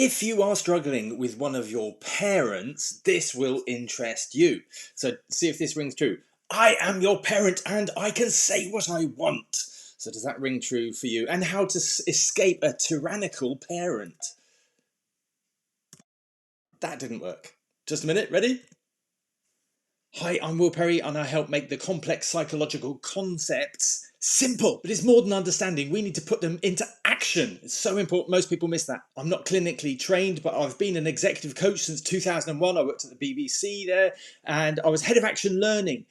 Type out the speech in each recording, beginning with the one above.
If you are struggling with one of your parents, this will interest you. So see if this rings true. I am your parent and I can say what I want. So does that ring true for you? And how to escape a tyrannical parent. That didn't work. Just a minute, ready? Hi, I'm Will Perry and I help make the complex psychological concepts simple. But it's more than understanding. We need to put them into action. It's so important. Most people miss that. I'm not clinically trained, but I've been an executive coach since 2001. I worked at the BBC there and I was head of action learning,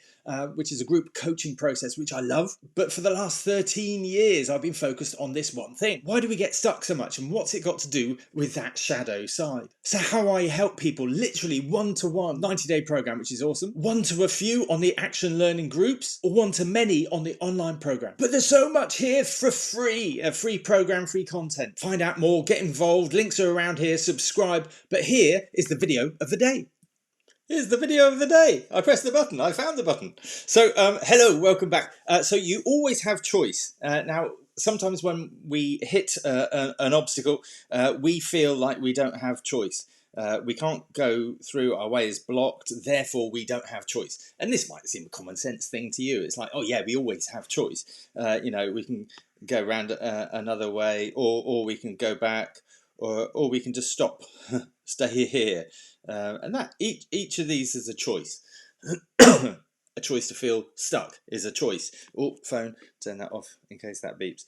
which is a group coaching process, which I love. But for the last 13 years, I've been focused on this one thing. Why do we get stuck so much? And what's it got to do with that shadow side? So how I help people, literally one-to-one, 90-day program, which is awesome. One to a few on the action learning groups, or one to many on the online program. But there's so much here for free, a free program, free content. Find out more, get involved, links are around here, subscribe. But here is the video of the day. Here's the video of the day. I pressed the button. I found the button. So, hello, welcome back. So you always have choice. Now, sometimes when we hit an obstacle, we feel like we don't have choice. We can't go through, our way is blocked, therefore we don't have choice. And this might seem a common sense thing to you. It's like, oh yeah, we always have choice. You know, we can go around another way, or we can go back, or we can just stop, stay here. And that each of these is a choice. A choice to feel stuck is a choice. Oh, phone, turn that off in case that beeps.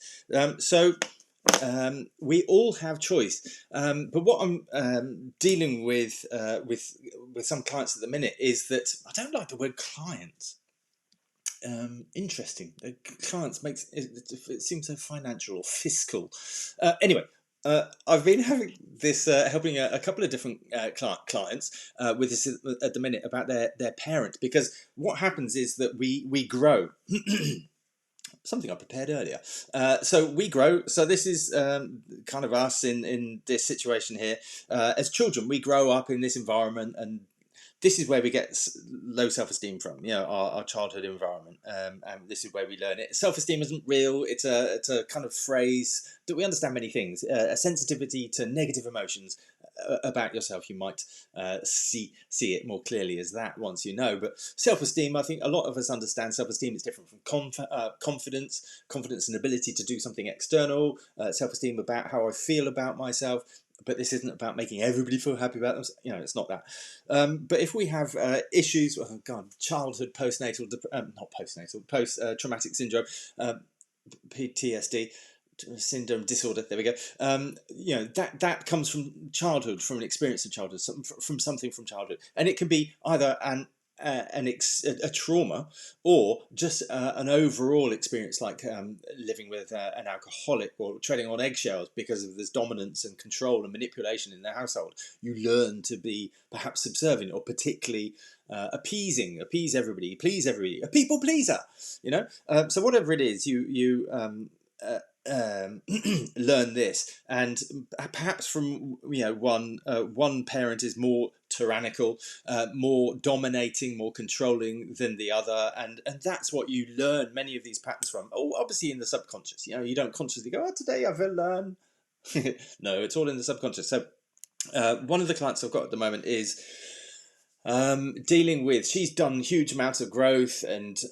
We all have choice, but what I'm dealing with some clients at the minute is that I don't like the word client. Interesting. Clients makes it seems so financial or fiscal. Anyway. I've been having this helping a couple of different clients with this at the minute about their parent, because what happens is that we grow. Something I prepared earlier. So we grow. So this is kind of us in this situation here. As children, we grow up in this environment, and this is where we get low self-esteem from, you know, our childhood environment, and this is where we learn it. Self-esteem isn't real. It's a kind of phrase that we understand many things. A sensitivity to negative emotions about yourself. You might see it more clearly as that once you know. But self-esteem, I think a lot of us understand self-esteem is different from confidence and ability to do something external. Self-esteem about how I feel about myself. But this isn't about making everybody feel happy about them. You know, it's not that. But if we have issues, oh God, childhood post-traumatic syndrome, PTSD, syndrome disorder. There we go. You know, that comes from childhood, from an experience of childhood, from something from childhood, and it can be either a trauma, or just an overall experience, like living with an alcoholic, or treading on eggshells because of this dominance and control and manipulation in their household. You learn to be perhaps subservient, or particularly appease everybody, please everybody, a people pleaser. You know, so whatever it is, you learn this, and perhaps from, you know, one parent is more tyrannical, more dominating, more controlling than the other, and that's what you learn many of these patterns from. Oh, obviously in the subconscious. You know, you don't consciously go, oh, today I've learned. No, it's all in the subconscious. So one of the clients I've got at the moment is dealing with, she's done huge amounts of growth and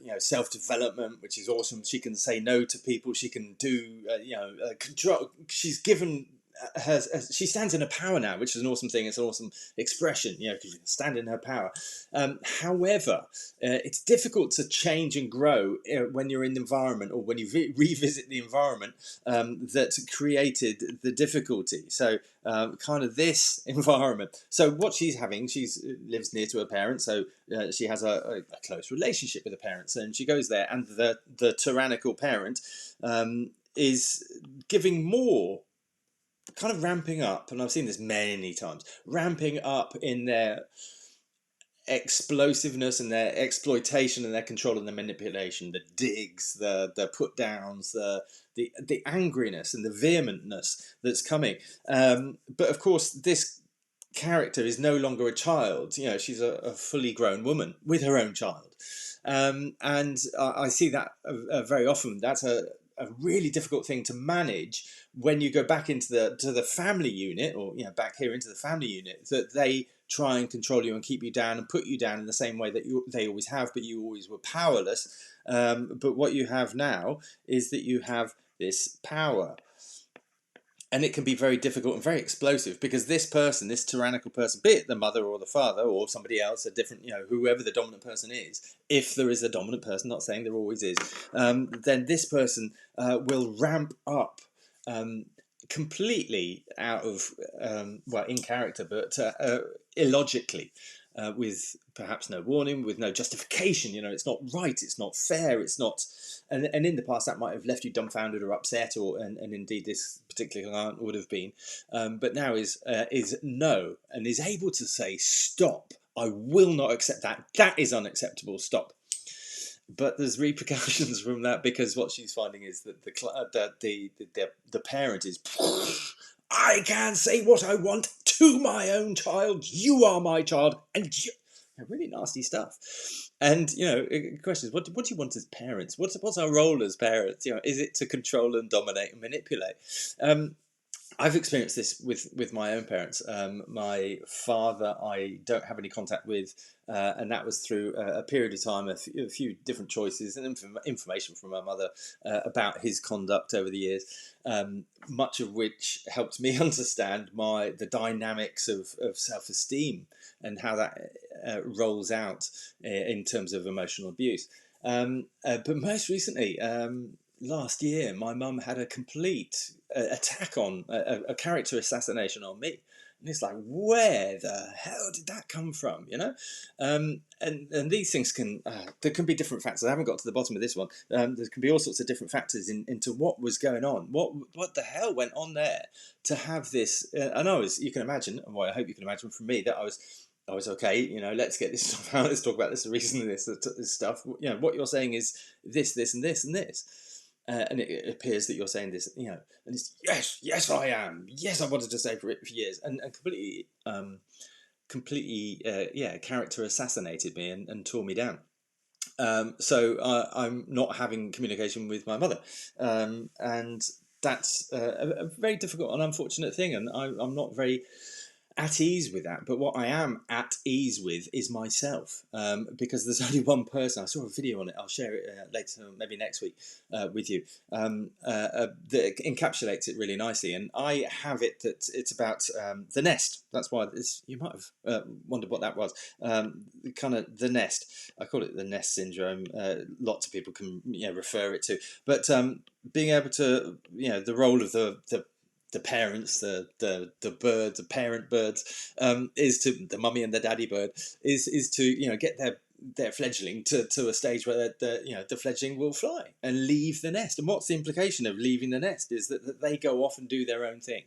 you know, self-development, which is awesome. She can say no to people. She can do control. She's given she stands in her power now, which is an awesome thing. It's an awesome expression, you know, because you can stand in her power. However, it's difficult to change and grow when you're in the environment, or when you revisit the environment that created the difficulty. So kind of this environment. So what she's having, lives near to her parents, so she has a close relationship with her parents, and she goes there, and the tyrannical parent is giving more, kind of ramping up, and I've seen this many times, ramping up in their explosiveness and their exploitation and their control and their manipulation, the digs, the put downs, the angriness and the vehementness that's coming. But of course, this character is no longer a child. You know, she's a fully grown woman with her own child, and I see that very often. That's a really difficult thing to manage when you go back into the family unit, or back here into the family unit, that they try and control you and keep you down and put you down in the same way that they always have, but you always were powerless. But what you have now is that you have this power. And it can be very difficult and very explosive, because this person, this tyrannical person, be it the mother or the father or somebody else, a different, whoever the dominant person is, if there is a dominant person, not saying there always is, then this person will ramp up completely out of, in character, but illogically. With perhaps no warning, with no justification. It's not right, it's not fair, it's not. And in the past, that might have left you dumbfounded or upset, and indeed this particular client would have been. But now is no, and is able to say, stop, I will not accept that. That is unacceptable, stop. But there's repercussions from that, because what she's finding is that the parent is, I can say what I want to my own child. You are my child, and really nasty stuff. And questions: what do you want as parents? What's our role as parents? Is it to control and dominate and manipulate? I've experienced this with my own parents. My father, I don't have any contact with, and that was through a period of time, a few different choices and information from my mother about his conduct over the years, much of which helped me understand the dynamics of self-esteem and how that rolls out in terms of emotional abuse. But most recently, last year, my mum had a complete attack on a character assassination on me. And it's like, where the hell did that come from? And these things there can be different factors. I haven't got to the bottom of this one. There can be all sorts of different factors into what was going on. What the hell went on there to have this? And you can imagine, well, I hope you can imagine from me, that I was okay. Let's get this stuff out. Let's talk about this, the reason of this stuff. What you're saying is this, and this, and this. And it appears that you're saying this, and it's yes, I am. Yes, I wanted to say for years, and completely, character assassinated me and tore me down. So I'm not having communication with my mother, and that's a very difficult and unfortunate thing, and I'm not very at ease with that. But what I am at ease with is myself, because there's only one person. I saw a video on it. I'll share it later, maybe next week, with you, that encapsulates it really nicely. And I have it that it's about the nest. That's why you might have wondered what that was. Kind of the nest. I call it the nest syndrome. Lots of people can refer it to, but being able to the role of the parents, the birds, the parent birds, is to the mummy and the daddy bird, is to get their fledgling to a stage where the fledgling will fly and leave the nest. And what's the implication of leaving the nest is that they go off and do their own thing.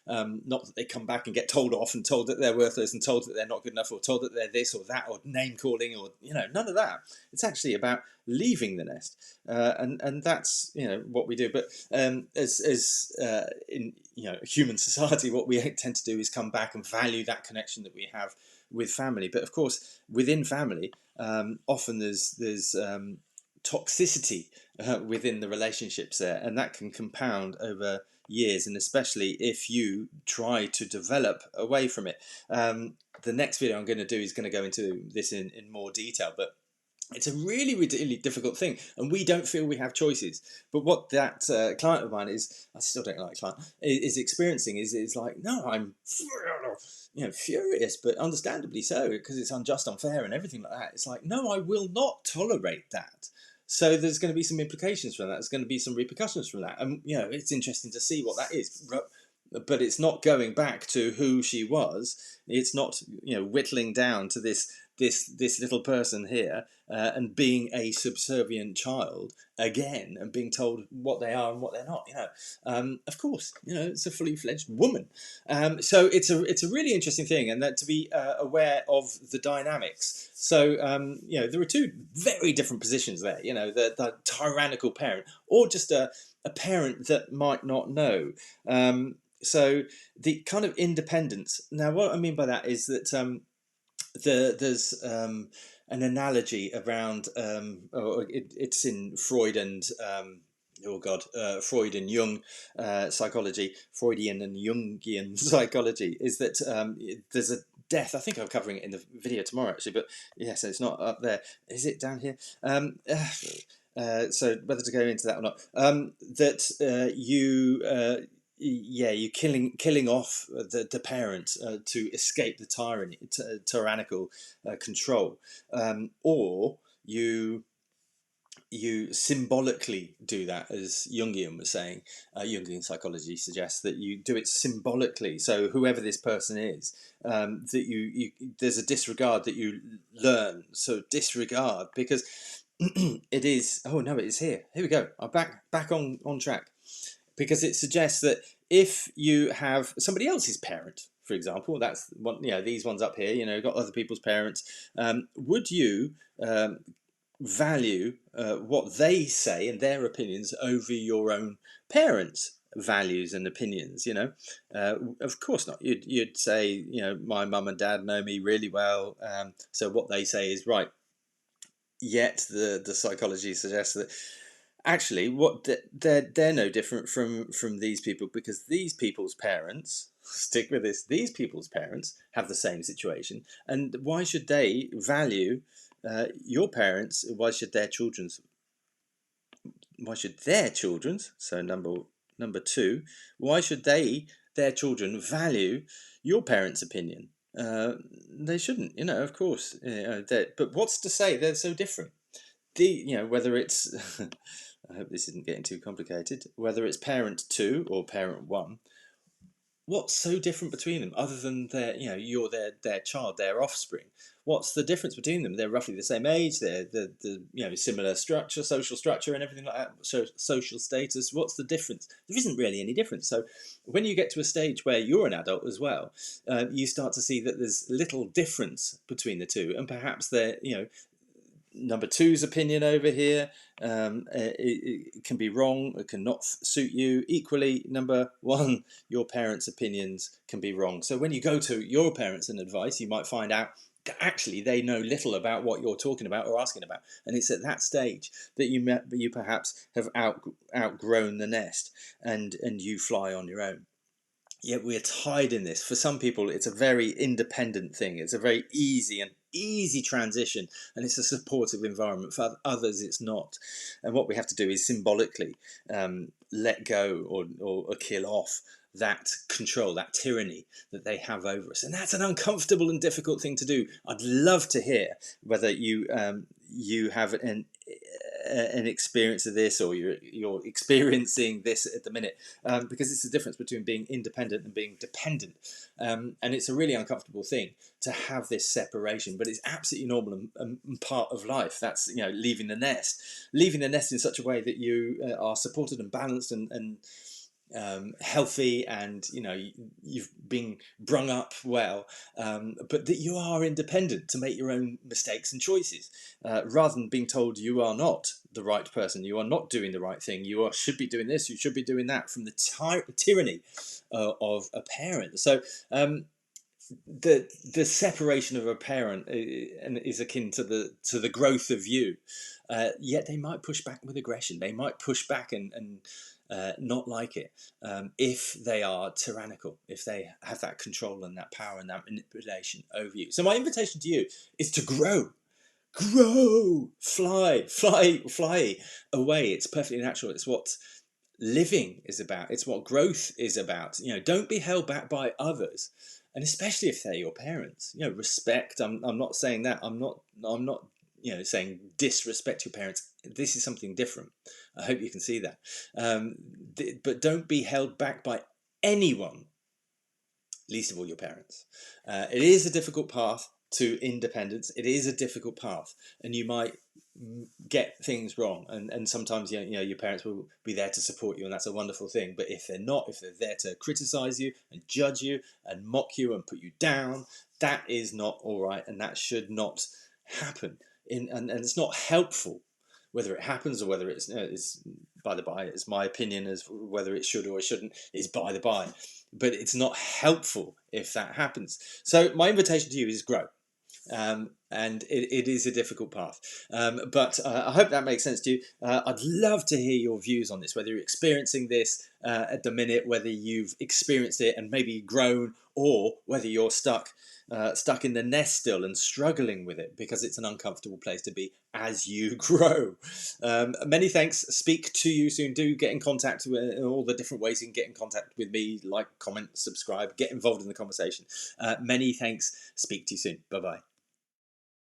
Not that they come back and get told off and told that they're worthless and told that they're not good enough, or told that they're this or that, or name calling, or none of that. It's actually about leaving the nest, and that's what we do. But as in human society, what we tend to do is come back and value that connection that we have with family. But of course, within family, often there's toxicity within the relationships there, and that can compound over years, and especially if you try to develop away from it. The next video I'm going to do is going to go into this in more detail, but it's a really, really difficult thing, and we don't feel we have choices. But what that client of mine is, I still don't like client, is experiencing is like, no, I'm furious, but understandably so, because it's unjust, unfair, and everything like that. It's like, no, I will not tolerate that. So there's going to be some implications from that. There's going to be some repercussions from that, and it's interesting to see what that is. But it's not going back to who she was. It's not whittling down to this little person here, and being a subservient child again, and being told what they are and what they're not. Of course, it's a fully fledged woman. So it's a really interesting thing, and that to be aware of the dynamics. So there are two very different positions there. The tyrannical parent, or just a parent that might not know. So the kind of independence. Now, what I mean by that is that there's an analogy around, it's in Freud and oh God, Freud and Jung psychology, Freudian and Jungian psychology, is that there's a death. I think I'm covering it in the video tomorrow, actually, but yeah, so it's not up there. Is it down here? So whether to go into that or not, you killing off the parent to escape the tyrannical control, or you symbolically do that, as Jungian was saying. Jungian psychology suggests that you do it symbolically. So whoever this person is, that you there's a disregard that you learn. So disregard, because it is. Oh no, it is here. Here we go. I'm back on track, because it suggests that if you have somebody else's parent, for example, that's one. These ones up here. Got other people's parents. Would you value what they say and their opinions over your own parents' values and opinions? Of course not. You'd say, my mum and dad know me really well, so what they say is right. Yet the psychology suggests that actually they're no different from these people, because these people's parents, stick with this, these people's parents have the same situation, and why should they value your parents? Why should their children's, so number two, why should their children value your parents' opinion? They shouldn't, of course. But what's to say they're so different? Whether it's I hope this isn't getting too complicated, whether it's parent 2 or parent 1, what's so different between them, other than you're their child, their offspring? What's the difference between them? They're roughly the same age. They're the similar structure, social structure, and everything like that. So social status. What's the difference? There isn't really any difference. So when you get to a stage where you're an adult as well, you start to see that there's little difference between the two, and perhaps they're number two's opinion over here, it can be wrong, it can not suit you. Equally, number one, your parents' opinions can be wrong. So when you go to your parents and advice, you might find out that actually they know little about what you're talking about or asking about. And it's at that stage that you perhaps have outgrown the nest, and you fly on your own. Yet we're tied in this. For some people, it's a very independent thing. It's a very easy transition, and it's a supportive environment. For others, it's not. And what we have to do is symbolically let go or kill off that control, that tyranny that they have over us. And that's an uncomfortable and difficult thing to do. I'd love to hear whether you have an experience of this, or you're experiencing this at the minute, because it's the difference between being independent and being dependent, and it's a really uncomfortable thing to have this separation, but it's absolutely normal and part of life. That's leaving the nest in such a way that you are supported and balanced and healthy, and you've been brung up well, but that you are independent to make your own mistakes and choices, rather than being told you are not the right person, you are not doing the right thing, should be doing this, you should be doing that, from the tyranny of a parent. So the separation of a parent is akin to the growth of you. Yet they might push back with aggression. They might push back and not like it, if they are tyrannical, if they have that control and that power and that manipulation over you. So my invitation to you is to grow, fly away. It's perfectly natural. It's what living is about. It's what growth is about. Don't be held back by others, and especially if they're your parents. Respect. I'm not saying that. I'm not saying disrespect your parents. This is something different. I hope you can see that. But don't be held back by anyone, least of all your parents. It is a difficult path to independence. It is a difficult path, and you might get things wrong, and sometimes your parents will be there to support you, and that's a wonderful thing. But if they're not, if they're there to criticize you and judge you and mock you and put you down, that is not all right, and that should not happen. And it's not helpful. Whether it happens or whether it's by the by, it's my opinion as whether it should or it shouldn't is by the by. But it's not helpful if that happens. So my invitation to you is grow. And it is a difficult path. But I hope that makes sense to you. I'd love to hear your views on this, whether you're experiencing this at the minute, whether you've experienced it and maybe grown, or whether you're stuck in the nest still and struggling with it because it's an uncomfortable place to be as you grow. Many thanks. Speak to you soon. Do get in contact with all the different ways you can get in contact with me, like, comment, subscribe, get involved in the conversation. Many thanks. Speak to you soon. Bye-bye.